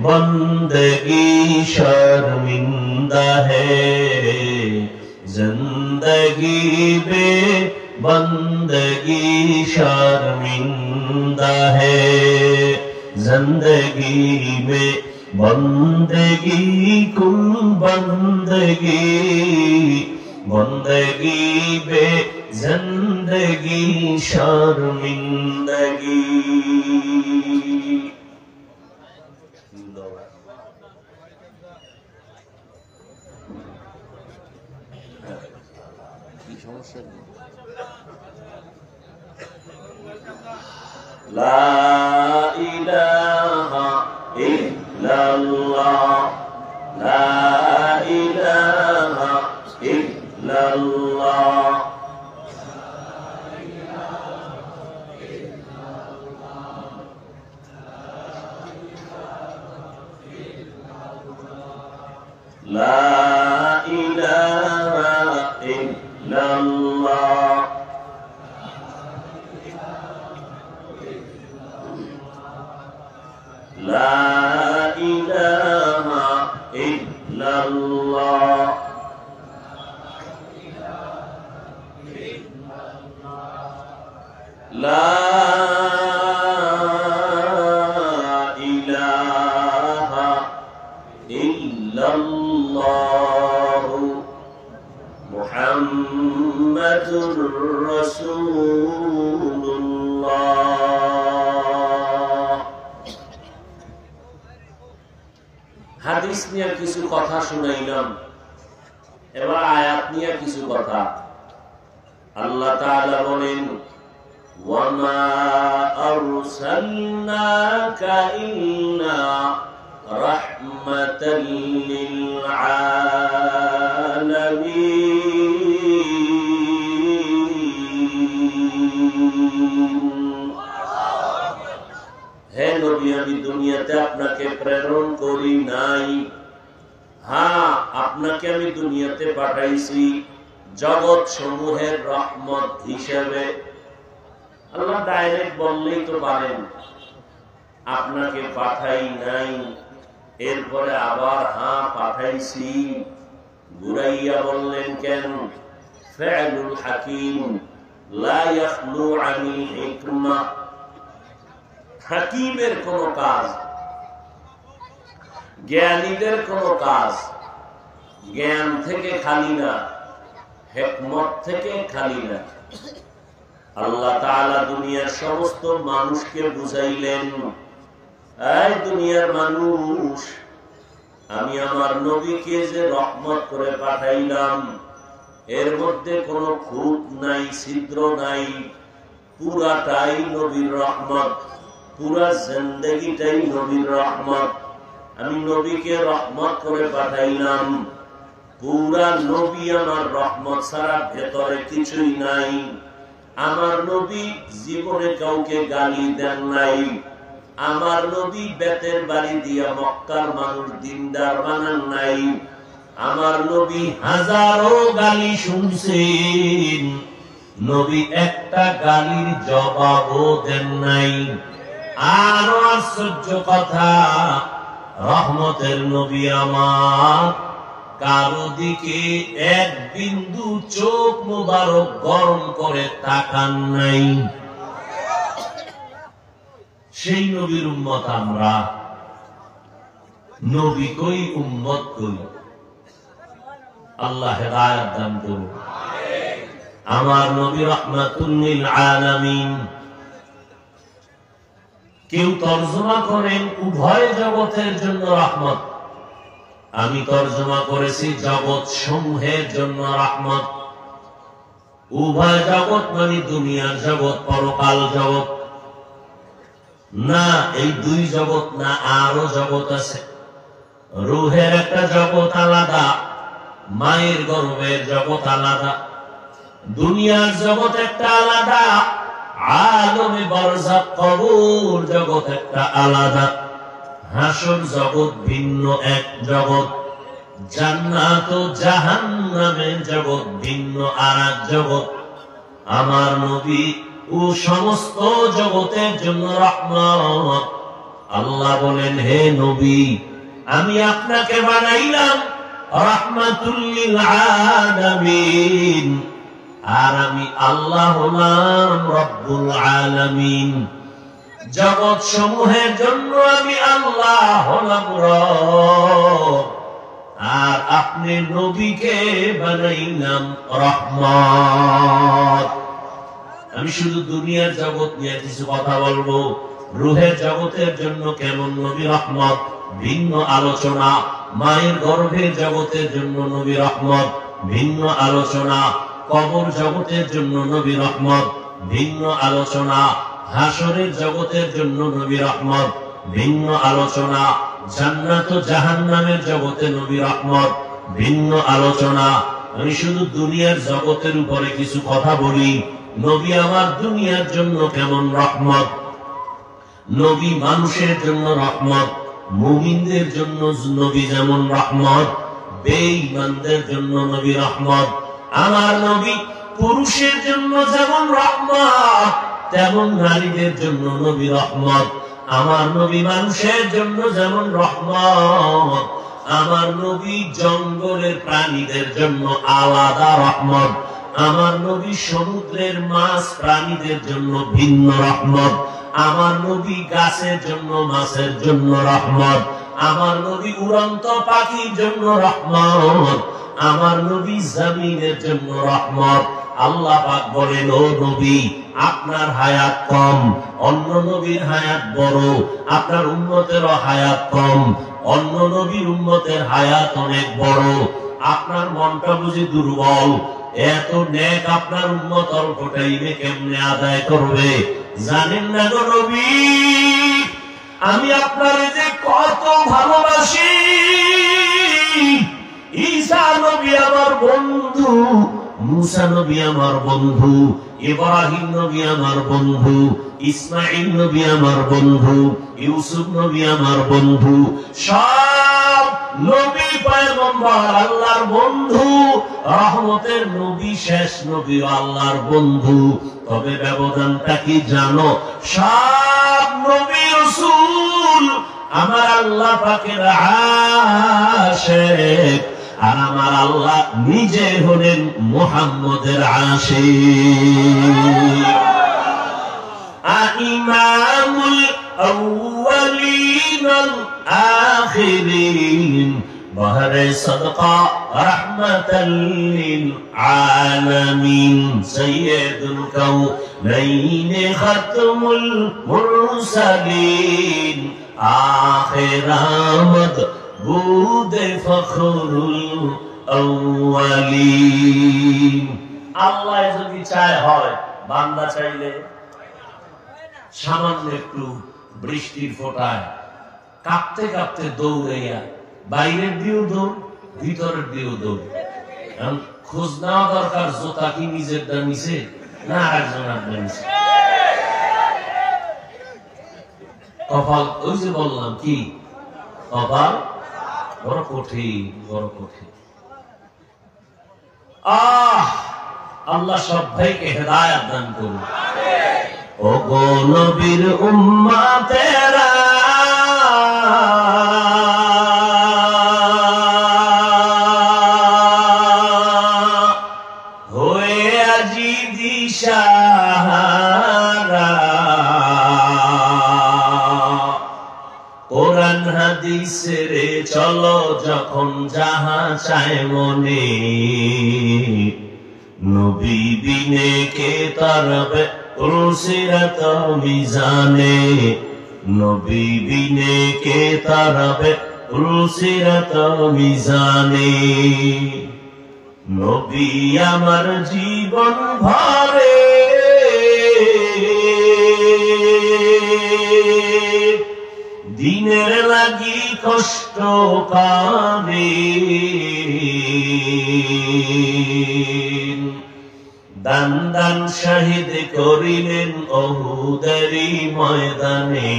बंदगी शर्मिंदा है, जिंदगी बे बंदगी शर्मिंदा है, जिंदगी में बंदगी कुल बंदगी, बंदगी बे जिंदगी शर्मिंदगी। ला इलाहा इल्लल्लाह, ला इलाहा ইল্লাল্লাহ লা ইলাহা ইল্লাল্লাহ লা ইলাহা ইল্লাল্লাহ লা ইলাহা ইল্লাল্লাহ মুহাম্মাদুর রাসূলুল্লাহ। হাদিস নিয়ে কিছু কথা শুনাইলাম, এবার আয়াত নিয়ে কিছু কথা। আল্লাহ তাআলা বলেন, ওয়ামা আরসালনাকা ইল্লা রাহমাতাল লিল আলামিন। হে নবী, আমি দুনিয়াতে আপনাকে প্রেরণ করি নাই, হ্যাঁ আপনাকে আমি দুনিয়াতে পাঠাইছি জগৎ সমূহের রহমত হিসেবে। আল্লাহ ডাইরেক্ট বললেই তো পারেন আপনাকে পাঠাই নাই, এরপরে আবার হ্যাঁ পাঠাইছি, ঘুরাইয়া বললেন কেন? ফি'লুল হাকিম লা ইয়াখলু আনিল হিকমা। হাকিমের কোন কাজ, জ্ঞানীদের কোন কাজ জ্ঞান থেকে খালি না, হিকমত থেকে খালি না। আল্লাহ তাআলা দুনিয়ার সমস্ত মানুষকে বুঝাইলেন, এই দুনিয়ার মানুষ, আমি আমার নবীকে যে রহমত করে পাঠাইলাম, এর মধ্যে কোনো খুঁত নাই, ছিদ্র নাই, পুরাটাই নবীর রহমত, পুরা জিন্দেগিটাই নবীর রহমত। আমি নবীকে রহমত করে পাঠাইলাম, পুরা নবী আমার রহমত ছাড়া ভেতরে কিছুই নাই। আমার নবী জীবনে কাউকে গালি দেন নাই, আমার নবী বেতের বাড়ি দিয়া মক্কার মানুষ দিনদার বানান নাই, আমার নবী হাজারো গালি শুনছেন, নবী একটা গালির জবাবও দেন নাই। আরো আশ্চর্য কথা, রহমতের নবী আমার কারো দিকে এক বিন্দু চোখ মুবারক গরম করে তাকান নাই। সেই নবীর উম্মত আমরা, নবী কই উম্মত কই? আল্লাহ হেদায়েত দান করুন। আমার নবী রাহমাতুল লিল আলামিন। কেউ তর্জমা করেন উভয় জগতের জন্য রহমত, আমি তর্জমা করেছি জগৎ সমূহের জন্য রহমত। উভয় জগৎ মানে দুনিয়ার জগৎ, পরকাল জগৎ না, এই দুই জগৎ না, আরো জগৎ আছে। রূহের একটা জগৎ আলাদা, মায়ের গর্ভের জগৎ আলাদা, দুনিয়ার জগৎ একটা আলাদা, আলমে বারজাখ কবর জগৎ একটা আলাদা, হাসর জগৎ ভিন্ন এক জগৎ, জান্নাত ও জাহান্নামের জগৎ ভিন্ন আরেক জগৎ। আমার নবী ও সমস্ত জগতের জন্য রহমত। আল্লাহ বলেন, হে নবী, আমি আপনাকে বানাইলাম রাহমাতুল লিল আলামিন, আর আমি আল্লাহ হলাম রব্বুল আলামিন। জগৎ সমূহের জন্য আমি আল্লাহ হলাম রব, আর আপনি নবীকে বানাইলাম রহমত। আমি শুধু দুনিয়ার জগৎ নিয়ে কিছু কথা বলবো। রূহের জগতের জন্য কেমন নবী রহমত, ভিন্ন আলোচনা। মায়ের গর্ভের জগতের জন্য নবী রহমত, ভিন্ন আলোচনা। কবর জগতের জন্য নবী রহমত, ভিন্ন আলোচনা। হাসরের জগতের জন্য নবী রহমত, ভিন্ন আলোচনা। জান্নাত ও জাহান্নামের জগতে নবী রহমত, ভিন্ন আলোচনা। আমি শুধু দুনিয়ার জগতের উপরে কিছু কথা বলি। নবী আমার দুনিয়ার জন্য কেমন রহমত, নবী মানুষের জন্য রহমত, মুমিনদের জন্য নবী যেমন রহমত, বেঈমানদের জন্য নবী রহমত। আমার নবী পুরুষের জন্য যেমন রহমত, তেমন নারীদের জন্য নবী রহমত। আমার নবী মানুষের জন্য যেমন রহমত, আমার নবী জঙ্গলের প্রাণীদের জন্য আলাদা রহমত। আমার নবী সমুদ্রের মাছ প্রাণীদের জন্য ভিন্ন রহমত। আমার নবী গাছের জন্য মাছের জন্য রহমত। আমার নবী উড়ন্ত পাখির জন্য রহমত। আমার নবী জমিনের জন্য রহমত। আল্লাহ পাক বলেন, ও নবী, আপনার হায়াত কম, অন্য নবীর হায়াত বড়, আপনার উম্মতেরও হায়াত কম, অন্য নবীর উম্মতের হায়াত অনেক বড়। আপনার মনটা বুঝি দুর্বল, এত নেক আপনার উম্মত অল্প টাইমে কেমনে আদায় করবে? জানেন না গো নবী, আমি আপনার যে কত ভালোবাসি। ঈসা নবী আমার বন্ধু, মুসা নবী আমার বন্ধু, ইব্রাহিম নবী আমার বন্ধু, ইসমাঈল নবী আমার বন্ধু, ইউসুফ নবী আমার বন্ধু। সব নবী পয়গম্বর আল্লাহর বন্ধু। রহমতের নবী শেষ নবী আল্লাহর বন্ধু। তবে ব্যবধানটা কি জানো? সব নবী রাসূল আমার আল্লাহ পাকের আশিক, আর আমার আল্লাহ নিজে হলেন মুহাম্মদের আশিক। ইমামুল আউয়ালিন আল আখিরিন, বহরে সদকা রহমাতাল লিল আলামিন, সাইয়্যিদুল কাউনাইন খাতমুল মুরসালিন, আখির আমদ বুদে ফখরুল আউয়ালিন। আল্লাহ যদি চায় হয়, বান্দা চাইলে সামান্য একটু বৃষ্টির ফোঁটায় কাঁপতে কাঁপতে দৌড়াইয়া বাইরের দিয়েও দৌড়, ভিতরের দিয়েও দৌড়। খোঁজ নেওয়া দরকার, জোতা কি নিজের দা নিছে না আরেকজনের দা নিছে। কপাল, ওই যে বললাম কি, কপাল বড় কঠিন, বড় কঠিন। আল্লাহ সব ভাইকে হেদায়েত দান করুন। ও গো নবীর উম্মতেরা, হয়ে আজি দিশাহারা, কোরআন হাদিসের চলো যখন যাহা চায় মনে, নবী বিনে কে তারবে উলসিরাত মিজানে, নবী বিনে কে তারবে উলসিরাত মিজানে। নবী আমার জীবন ভরে দিনের লাগি কষ্ট করে, দান দান শহীদ করিলেন উহুদেরই ময়দানে,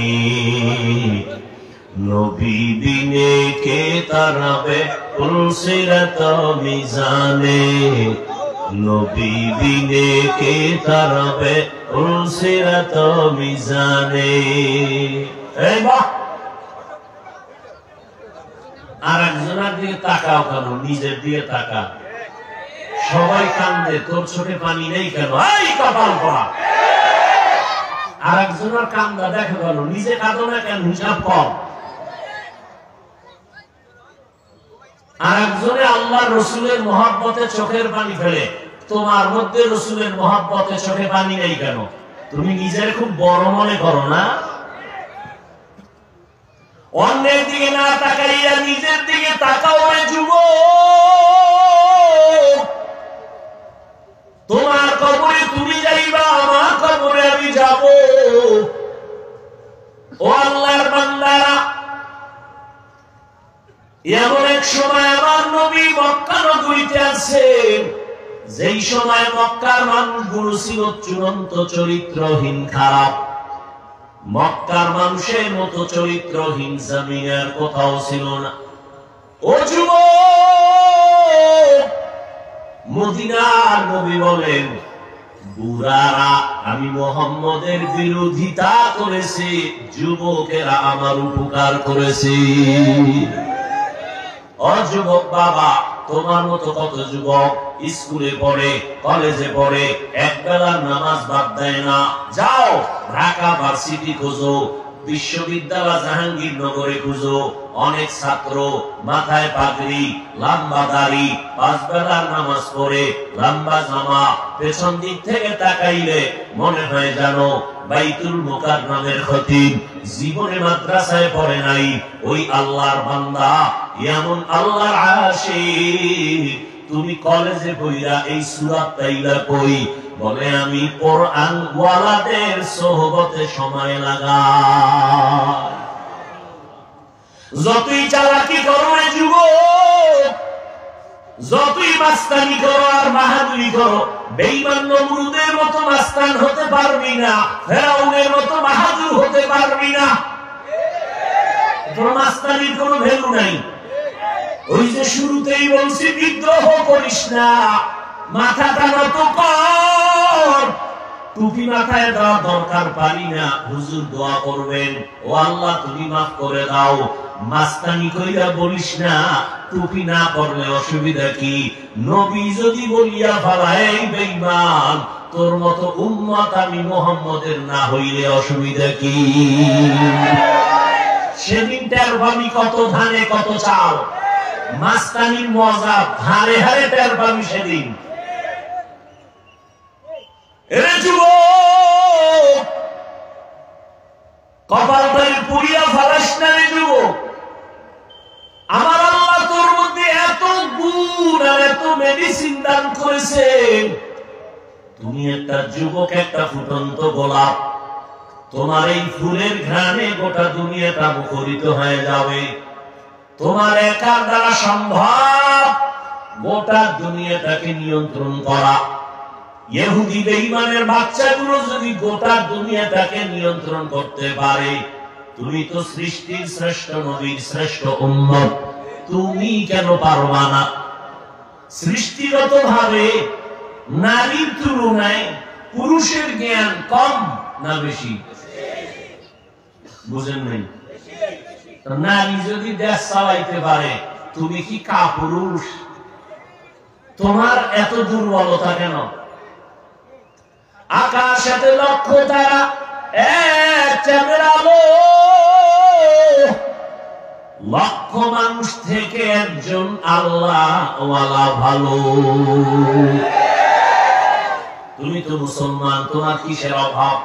নবী বিনে কে তারাবে উলসিরাত মিজানে, নবী বিনে কে তারাবে উলসিরাত মিজানে। এই বাহ, আর একজনের দিকে তাকাও কেন, নিজের দিকে তাকা। সবাই কান্দে, তোর চোখে পানি নেই কেন? এই কপাল পড়া। আর একজনের কান্দা দেখো কেন, নিজে কাঁদো না কেন? হিসাব কর। আর একজনে আল্লাহ রসুলের মহব্বতে চোখের পানি ফেলে, তোমার মধ্যে রসুলের মহব্বতে চোখে পানি নেই কেন? তুমি নিজের খুব বড় মনে করো না? অন্যের দিকে না তাকাইয়া নিজের দিকে তাকাও রে যুবক। তোমার কবরে তুমি যাইবা, আমার কবরে আমি যাব। ও আল্লাহর বান্দারা, এমন এক সময় আমার নবী মক্কা নগরীতে আছেন, যেই সময় মক্কার মানুষগুলো ছিল চূড়ান্ত চরিত্রহীন, খারাপ। মক্কার মানুষের মতো চরিত্রহীন জমিনের কোথাও ছিল না। ও যুবক, মদিনার নবী বলেন, বুড়ারা আমি মুহাম্মদের বিরোধিতা করেছি, যুবকেরা আমার উপকার করেছে। ও যুবক বাবা, তোমার মতো কত যুবক স্কুলে পড়ে, কলেজে পড়ে, এক বেলার নামাজ বাদ দেয় না। যাও ঢাকা ভার্সিটি খোঁজো, বিশ্ববিদ্যালয় জাহাঙ্গীরনগরে খুঁজো, অনেক ছাত্র মাথায় পাগড়ি, লম্বা দাড়ি, 5 বেলার নামাজ পড়ে, লম্বা জামা, পেছন দিক থেকে তাকাইলে মনে হয় জানো বাইতুল মুকাররমের খতিব, জীবনে মাদ্রাসায় পড়ে নাই। ওই আল্লাহর বান্দা, এমন আল্লাহর আশিক, তুমি কলেজে পড়িয়া এই সূরা তাইলা কই? বলে আমি কোরআন ওয়ালাদের সোহবতে সময় লাগাই। যতই চালাকি করো রে যুবক, যতই মাস্তানি করো আর বাহাদুরি করো, বেঈমান নমরুদের মতো মাস্তান হতে পারবি না, ফেরাউনের মতো বাহাদুর হতে পারবি না। তোর মাস্তানির কোনো ভ্যালু নাই। ওই যে শুরুতেই বলছি, বিদ্রোহ করিস না, মাথাটা নত কর। টুপি মাথায় দেওয়া দরকার পারি না, হুজুর দোয়া করবেন, ও আল্লাহ তুমি মাফ করে দাও। মাস্তানি কইরা বলিস না, টুপি না করলে অসুবিধা কি? নবী যদি বলিয়া ফেলায় বেঈমান, তোর মতো উম্মত আমি মুহাম্মদের না হইলে অসুবিধা কি? সেদিন টের পাবি কত ধানে কত চাল। মাস্তানির মজা হারে হারে টের পাবি সেদিন। এরে যুবক, কপালটাকে পুড়িয়া ফেলাস না রে যুবক। আমার আল্লাহ তোর মধ্যে এত গুণ আর এত মেডিসিন দান করেছেন। তুমি একটা যুবক, একটা ফুটন্ত গোলাপ। তোমার এই ফুলের ঘ্রাণে গোটা দুনিয়াটা মুখরিত হয়ে যাবে। তোমার একার দ্বারা সম্ভব গোটা দুনিয়াটাকে নিয়ন্ত্রণ করা। ইহুদি বেঈমানের বাচ্চাগুলো যদি গোটা দুনিয়াটাকে নিয়ন্ত্রণ করতে পারে, তুমি তো সৃষ্টির শ্রেষ্ঠ নবীর শ্রেষ্ঠ উম্মত, তুমি কেন পারবা না? সৃষ্টিগত ভাবে নারীর তুলনায় পুরুষের জ্ঞান কম না বেশি? বুঝেন নাই? নারী যদি দেশ চালাইতে পারে, তুমি কি কাপুরুষ? তোমার এত দুর্বলতা কেন? আকাশেতে লক্ষ তারা, এক চাঁদের আলো, লক্ষ মানুষ থেকে একজন আল্লাহ ওয়ালা ভালো। তুমি তো মুসলমান, তোমার কিসের অভাব?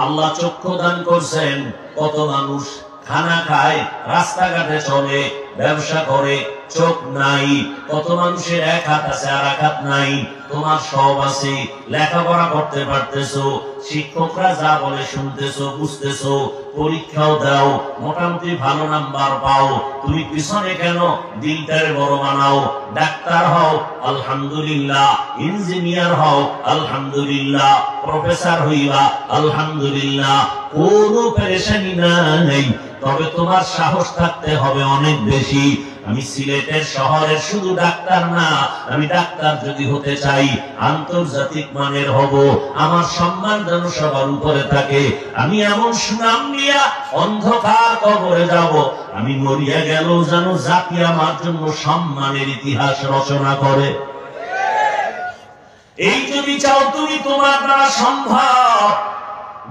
আল্লাহ চক্ষু দান করছেন, কত মানুষ খানা খায়, রাস্তাঘাটে চলে, ব্যবসা করে, চোখ নাই। কত মানুষের এক হাত আছে আর এক হাত নাই। তোমার সব আছে, লেখাপড়া করতে পারতেছো, শিক্ষকরা যা বলে শুনতেছো, বুঝতেছো, পরীক্ষাও দাও, মোটামুটি ভালো নাম্বার পাও। তুমি পিছনে কেন দিলটারে বড় বানাও? ডাক্তার হও আলহামদুলিল্লাহ, ইঞ্জিনিয়ার হও আলহামদুলিল্লাহ, প্রফেসর হইবা আলহামদুলিল্লাহ, কোনো পেরেশানি নাই। তবে তোমার সাহস থাকতে হবে অনেক বেশি। আমি সিলেটের শহরের শুধু ডাক্তার না, আমি ডাক্তার যদি হতে চাই আন্তর্জাতিক মানের হব। আমার সম্মান যেন সবার উপরে থাকে। আমি এমন সুনাম নিয়ে অন্ধকার কবরে যাব, আমি মরিয়া গেল যেন জাতি আমার জন্য সম্মানের ইতিহাস রচনা করে। এই যদি চাও তুমি, তোমার দ্বারা সম্ভব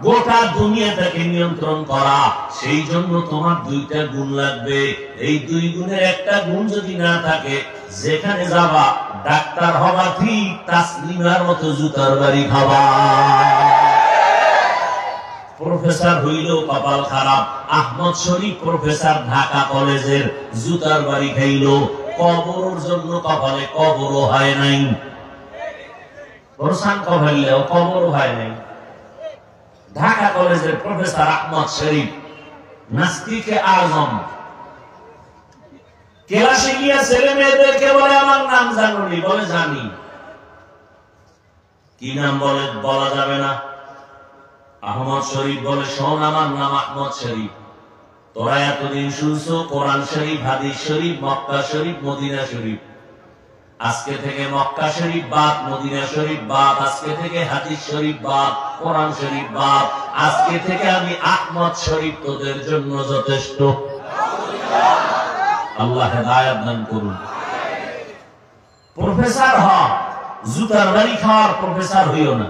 গোটা দুনিয়াটাকে নিয়ন্ত্রণ করা। সেই জন্য তোমার দুইটা গুণ লাগবে। এই দুই গুণের একটা গুণ যদি না থাকে, যেখানে যাবা ডাক্তার হবা ঠিক, তাসলিমার মতো জুতার বাড়ি খাবা। প্রফেসর হইলেও কপাল খারাপ। আহমদ শরীফ প্রফেসর ঢাকা কলেজের, জুতার বাড়ি খাইল। কবরের জন্য কপালে কবরও হয় নাই, প্রশান্ত কপালেও কবরও হয় নাই। ঢাকা কলেজের প্রফেসর আহমদ শরীফ, নাস্তিকে আজম, ক্লাসে গিয়া ছেলে মেয়েদেরকে বলে আমার নাম জানুনি, বলে জানি। কি নাম বলে বলা যাবে না। আহমদ শরীফ বলে শোন আমার নাম আহমদ শরীফ। তোরা এতদিন শুনছো কোরআন শরীফ, হাদিস শরীফ, মক্কা শরীফ, মদিনা শরীফ। আজকে থেকে মক্কা শরীফ বাদ, মদিনা শরীফ বাদ, আজকে থেকে হাদিস শরীফ বাদ, কোরআন শরীফ বাদ। আজকে থেকে আমি আহমদ শরীফ তোদের জন্য যথেষ্ট। আল্লাহ হেদায়েত দান করুন। প্রফেসর হ, জুতার বাড়ি খাওয়ার প্রফেসর হইও না।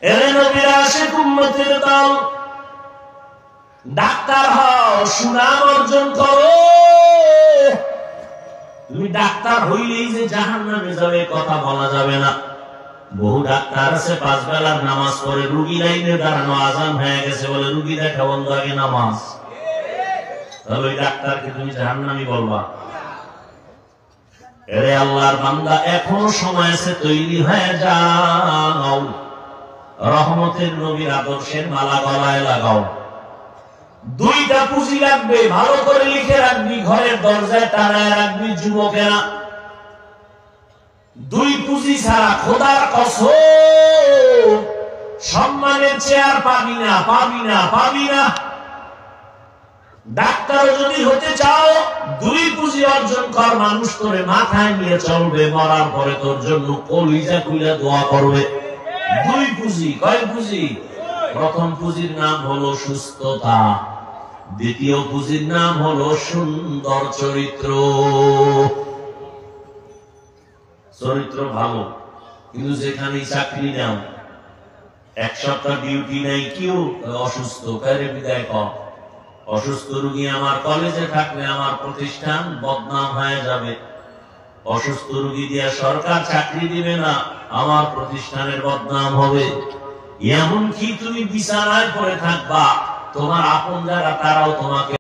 এরে নবীর আশিক উম্মতের দল, ডাক্তার হও, সুনাম অর্জন করো। তুমি ডাক্তার হইলেই যে জাহান্নামে যাবে কথা বলা যাবে না। বহু ডাক্তার আছে 5 বেলার নামাজ পড়ে, রুগী লাইনে দাঁড়ানো, আজান হয়ে গেছে বলে রুগী দেখা বন্ধ, আগে নামাজ। তাহলে ওই ডাক্তারকে তুমি জাহান্নামী বলবা? এরে আল্লাহর বান্দা, এখনো সময় আছে, তৈরি হয়ে যাও। রহমতের নবীর আদর্শের মালা গলায় লাগাও। 2টা পুঁজি লাগবে, ভালো করে লিখে রাখবি, ঘরের দরজায় টানায় রাখবি যুবকেরা। 2 পুঁজি ছাড়া খোদার কসম সম্মানের চেয়ার পাবি না, পাবি না, পাবি না। ডাক্তার যদি হতে চাও 2 পুঁজি অর্জন কর। মানুষ তোরে মাথায় নিয়ে চলবে, মরার পরে তোর জন্য কলিজা খুলে দোয়া করবে। 2 পুঁজি। কয় পুঁজি? প্রথম পুঁজির নাম হলো সুস্থতা, দ্বিতীয় পুঁজির নাম হলো সুন্দর চরিত্র। চরিত্র ভালো, কিন্তু যেখানেই চাকরি নাও, 1 সপ্তাহ ডিউটি নাই, কেউ অসুস্থ, কারে বিদায় কর। অসুস্থ রোগী আমার কলেজে থাকলে আমার প্রতিষ্ঠান বদনাম হয়ে যাবে। অসুস্থ রোগী দিয়া সরকার চাকরি দিবে না, আমার প্রতিষ্ঠানের বদনাম হবে। এমনকি তুমি বিছানায় পড়ে থাকবা, তোমার আপন যারা তারাও তোমাকে